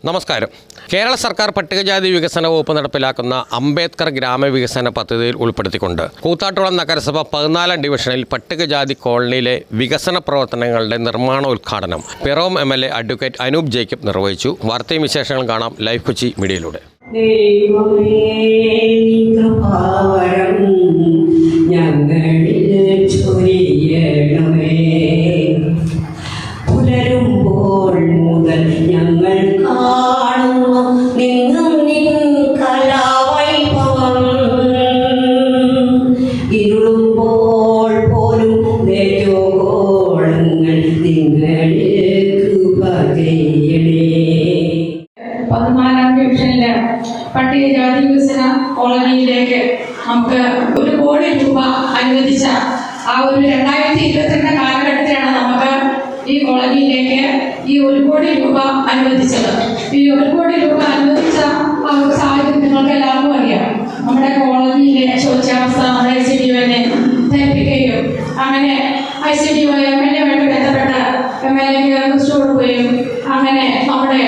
നമസ്കാരം. കേരള സർക്കാർ പട്ടികജാതി വികസന വകുപ്പ് നടപ്പിലാക്കുന്ന അംബേദ്കർ ഗ്രാമവികസന പദ്ധതിയിൽ ഉൾപ്പെടുത്തിക്കൊണ്ട് കൂത്താട്ടുകുളം നഗരസഭ 14 ഡിവിഷനിൽ പട്ടികജാതി കോളനിയിലെ വികസന പ്രവർത്തനങ്ങളുടെ നിർമ്മാണോദ്ഘാടനം പിറവം MLA അഡ്വക്കേറ്റ് അനൂപ് ജേക്കബ് നിർവഹിച്ചു. വാർത്തയും വിശേഷങ്ങളും കാണാം ലൈവ് കൊച്ചി മീഡിയയിലൂടെ. പുലരുമ്പോൾ മുതൽ ഞങ്ങൾ കാണുന്നു നിന്നും നിൻ കലാവൈഭവം. ഇരുളുമ്പോൾ പോലും ദേവോളങ്ങൾ നിങ്ങൾക്ക് പകയണേ. 14 ഡിവിഷനിലെ പട്ടികജാതി വികസന കോളനിയിലേക്ക് നമുക്ക് 1 കോടി രൂപ അനുവദിച്ച ആ ഒരു 2022 കാലഘട്ടത്തിലാണ് നമുക്ക് ഈ കോളനിയിലേക്ക് ഈ 1 കോടി രൂപ അനുവദിച്ചത്. ഈ 1 കോടി രൂപ അനുവദിച്ച ആ ഒരു സാഹചര്യം നിങ്ങൾക്ക് എല്ലാവർക്കും അറിയാം. നമ്മുടെ കോളനിയിലെ ശോച്യാവസ്ഥ നമ്മുടെ ICDOനെ ധരിപ്പിക്കുകയും അങ്ങനെ ICDO MLA-യുമായിട്ട് ബന്ധപ്പെട്ട MLA-ക്ക് റിക്വസ്റ്റ് കൊടുക്കുകയും അങ്ങനെ നമ്മുടെ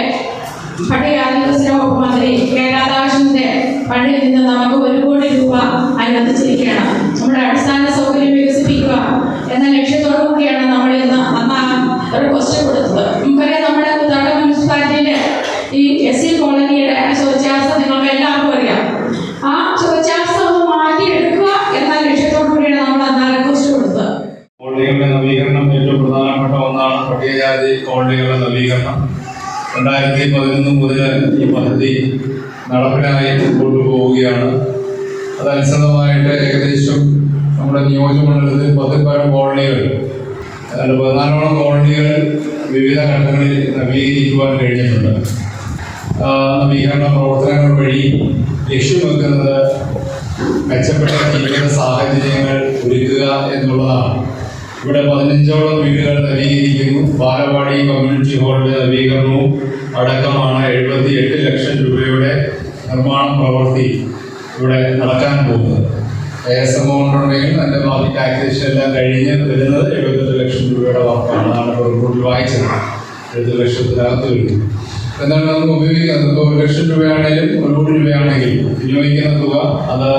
പട്ടികജാതി വികസന വകുപ്പ് മന്ത്രി കേരളാദാസിന്റെ ഫണ്ടിൽ നിന്ന് നമുക്ക് 1 കോടി രൂപ അനുവദിച്ചിരിക്കുകയാണ്. നമ്മുടെ അടിസ്ഥാന സൗകര്യം വികസിപ്പിക്കുക എന്ന ലക്ഷ്യത്തോടു കൂടിയാണ് നമ്മൾ ഇന്ന് റിക്വസ്റ്റ് കൊടുത്തത്. നമുക്കറിയാം, നമ്മുടെ കൂത്താട്ടുകുളം മുനിസിപ്പാലിറ്റിയിലെ ഈ SC കോളനിയുടെ ശോച്യാവസ്ഥ നിങ്ങൾക്ക് എല്ലാവർക്കും അറിയാം. ആ ശോച്യാവസ്ഥ ഒന്ന് മാറ്റിയെടുക്കുക എന്ന ലക്ഷ്യത്തോടു കൂടിയാണ് നമ്മൾ അന്ന് റിക്വസ്റ്റ് കൊടുത്തത്. കോളനികളുടെ നവീകരണം ഏറ്റവും പ്രധാനപ്പെട്ട ഒന്നാണ് പട്ടികജാതി കോളനികളുടെ നവീകരണം. 2011 മുതൽ ഈ പദ്ധതി നടപ്പിലായി കൊണ്ടുപോവുകയാണ്. അതനുസൃതമായിട്ട് ഏകദേശം നമ്മുടെ നിയോജകമണ്ഡലത്തിൽ 14 കോളനികൾ 14 കോളനികൾ വിവിധ ഘട്ടങ്ങളിൽ നവീകരിക്കുവാൻ കഴിഞ്ഞിട്ടുണ്ട്. നവീകരണ പ്രവർത്തനങ്ങൾ വഴി ലക്ഷ്യം വെക്കുന്നത് മെച്ചപ്പെട്ട ജീവിത സാഹചര്യങ്ങൾ ഒരുക്കുക എന്നുള്ളതാണ്. ഇവിടെ 15ഓളം വീടുകൾ നവീകരിക്കുന്നു. ബാലവാടി കമ്മ്യൂണിറ്റി ഹാളിന്റെ നവീകരണവും അടക്കമാണ് 78 ലക്ഷം രൂപയുടെ നിർമ്മാണ പ്രവൃത്തി ഇവിടെ നടക്കാൻ പോകുന്നത്. എമൗണ്ട് ഉണ്ടെങ്കിൽ അതിന്റെ ബാക്കി ടാക്സേഷൻ എല്ലാം കഴിഞ്ഞ് വരുന്നത് 78 ലക്ഷം രൂപയുടെ വർക്കാണ്. അതാണ് റിപ്പോർട്ടിൽ വായിച്ചത്. 70 ലക്ഷത്തിനകത്ത് വരുന്നു. എന്താണ് നമുക്ക് ഉപയോഗിക്കുന്നത്? ഇപ്പോൾ 1 ലക്ഷം രൂപയാണെങ്കിലും 1 കോടി രൂപയാണെങ്കിലും വിനിയോഗിക്കുന്ന തുക അത്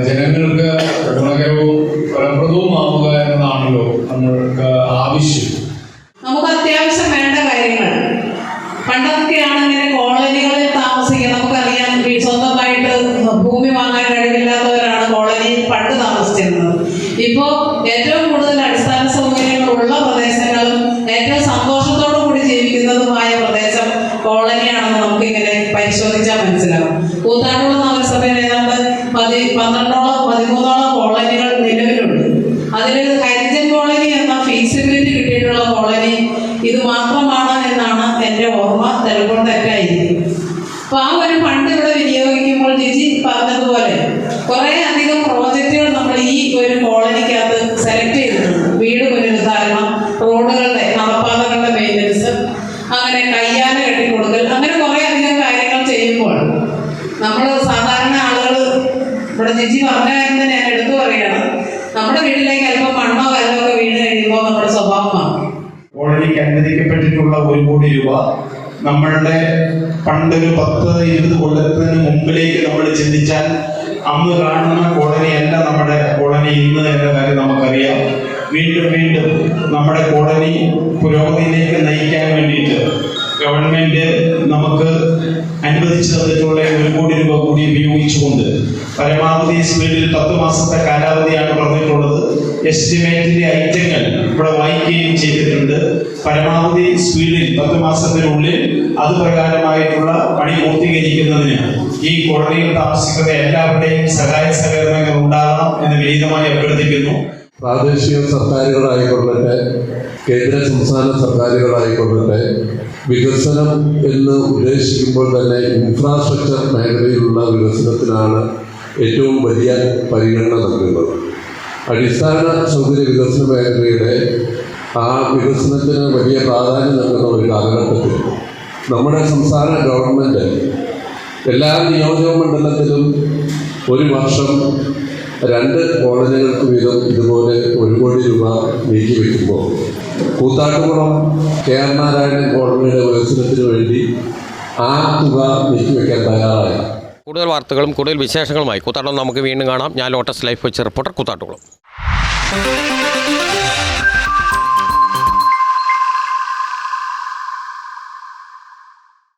ജനങ്ങൾക്ക് ഗുണകരവും ഫലപ്രദവുമാവുക എന്നതാണല്ലോ നമ്മൾക്ക് ആവശ്യം. നമുക്ക് അത്യാവശ്യം വേണ്ട കാര്യങ്ങൾ പണ്ടൊക്കെയാണ് ഇങ്ങനെ കോളനികളിൽ താമസിക്കുക. നമുക്കറിയാം, സ്വന്തമായിട്ട് ഭൂമി വാങ്ങാൻ കഴിവില്ലാത്തവരാണ് കോളനിയിൽ പണ്ട് താമസിച്ചിരുന്നത്. ഇപ്പോൾ ഏറ്റവും കൂടുതൽ അടിസ്ഥാന സൗകര്യങ്ങളുള്ള പ്രദേശങ്ങളും ഏറ്റവും സന്തോഷത്തോടു കൂടി ജീവിക്കുന്നതുമായ പ്രദേശം കോളനിയാണെന്ന് നമുക്കിങ്ങനെ പരിശോധിച്ചാൽ മനസ്സിലാവും. കൂത്താട്ടുകുളം നഗരസഭയിൽ ഏതാണ്ട് 13ഓളം കോളനികൾ നിലവിലുണ്ട്. അതിൽ ഹരിജൻ കോളനി എന്ന ഫീസിബിലിറ്റി കിട്ടിയിട്ടുള്ള കോളനി ഇത് മാത്രമാണ് എന്നാണ് എൻ്റെ ഓർമ്മ. ചിലപ്പോൾ തെറ്റായിരിക്കും. അപ്പോൾ ആ ഒരു ഫണ്ട് ഇവിടെ വിനിയോഗിക്കുമ്പോൾ ജിജി പറഞ്ഞതുപോലെ കുറേ അധികം പ്രോജക്റ്റുകൾ നമ്മൾ ഈ ഒരു കോളനിക്കകത്ത് സെലക്ട് ചെയ്തിട്ടുണ്ട്. വീട് പുനരുദ്ധാരണം, റോഡുകളുടെ നടപ്പാതകളുടെ മെയിൻ്റനൻസ്, അങ്ങനെ കയ്യാല കെട്ടിക്കൊടുക്കൽ, അങ്ങനെ കുറേ അധികം കാര്യങ്ങൾ ചെയ്യുമ്പോൾ നമ്മൾ സാധാരണ ആളുകൾ ഇവിടെ ജിജി പറഞ്ഞ കാര്യം തന്നെ ഞാൻ എടുത്തു പറയുകയാണ്. നമ്മുടെ വീട്ടിലേക്ക് അല്പം മണ്ണോ കല്ലോ ഒക്കെ വീണ് കഴിയുമ്പോൾ നമ്മുടെ സ്വഭാവമാണ്. കോളനിക്ക് അനുവദിക്കപ്പെട്ടിട്ടുള്ള 1 കോടി രൂപ നമ്മളുടെ പണ്ടൊരു 10-20 കൊല്ലത്തിന് മുമ്പിലേക്ക് നമ്മൾ ചിന്തിച്ചാൽ അന്ന് കാണുന്ന കോളനിയല്ല നമ്മുടെ കോളനി ഇന്ന് എന്ന കാര്യം നമുക്കറിയാം. വീണ്ടും നമ്മുടെ കോളനി പുരോഗതിയിലേക്ക് നയിക്കാൻ വേണ്ടിയിട്ട് ഗവൺമെന്റ് നമുക്ക് അനുവദിച്ചു തന്നിട്ടുള്ള 1 കോടി രൂപ കൂടി ഉപയോഗിച്ചുകൊണ്ട് പരമാവധി സ്പീഡിൽ 10 മാസത്തെ കാലാവധിയാണ് പറഞ്ഞിട്ടുള്ളത്. എസ്റ്റിമേറ്റിന്റെ ഐറ്റങ്ങൾ ഇവിടെ വായിക്കുകയും ചെയ്തിട്ടുണ്ട്. പരമാവധി സ്പീഡിൽ 10 മാസത്തിനുള്ളിൽ അത് പ്രകാരമായിട്ടുള്ള പണി പൂർത്തീകരിക്കുന്നതിന് ഈ കോളനിയിൽ താമസിക്കുന്ന എല്ലാവരുടെയും സഹായ സഹകരണങ്ങൾ ഉണ്ടാകണം എന്ന് വിനീതമായി അഭ്യർത്ഥിക്കുന്നു. പ്രാദേശിക സർക്കാരുകളായിക്കൊള്ളട്ടെ, കേന്ദ്ര സംസ്ഥാന സർക്കാരുകളായിക്കൊള്ളട്ടെ, വികസനം എന്ന് ഉദ്ദേശിക്കുമ്പോൾ തന്നെ ഇൻഫ്രാസ്ട്രക്ചർ മേഖലയിലുള്ള വികസനത്തിനാണ് ഏറ്റവും വലിയ പരിഗണന നൽകുന്നത്. അടിസ്ഥാന സൗകര്യ വികസന മേഖലയുടെ ആ വികസനത്തിന് വലിയ പ്രാധാന്യം നൽകുന്ന ഒരു കാലഘട്ടത്തിൽ നമ്മുടെ സംസ്ഥാന ഗവൺമെൻറ് എല്ലാ നിയോജക മണ്ഡലത്തിലും 1 വർഷം 2 കോളനികൾക്ക് വീതം ഇതുപോലെ 1 കോടി രൂപ നീക്കി വയ്ക്കുമ്പോൾ കൂത്താട്ടുകുളം KR നാരായണൻ കോളനിയുടെ വികസനത്തിന് വേണ്ടി ആ തുക നീക്കിവെക്കാൻ തയ്യാറായി. കൂടുതൽ വാർത്തകളും കൂടുതൽ വിശേഷങ്ങളുമായി കൂത്താട്ടുളം നമുക്ക് വീണ്ടും കാണാം. ഞാൻ ലോട്ടസ് ലൈഫ് വെച്ച് റിപ്പോർട്ടർ കൂത്താട്ടുകുളം.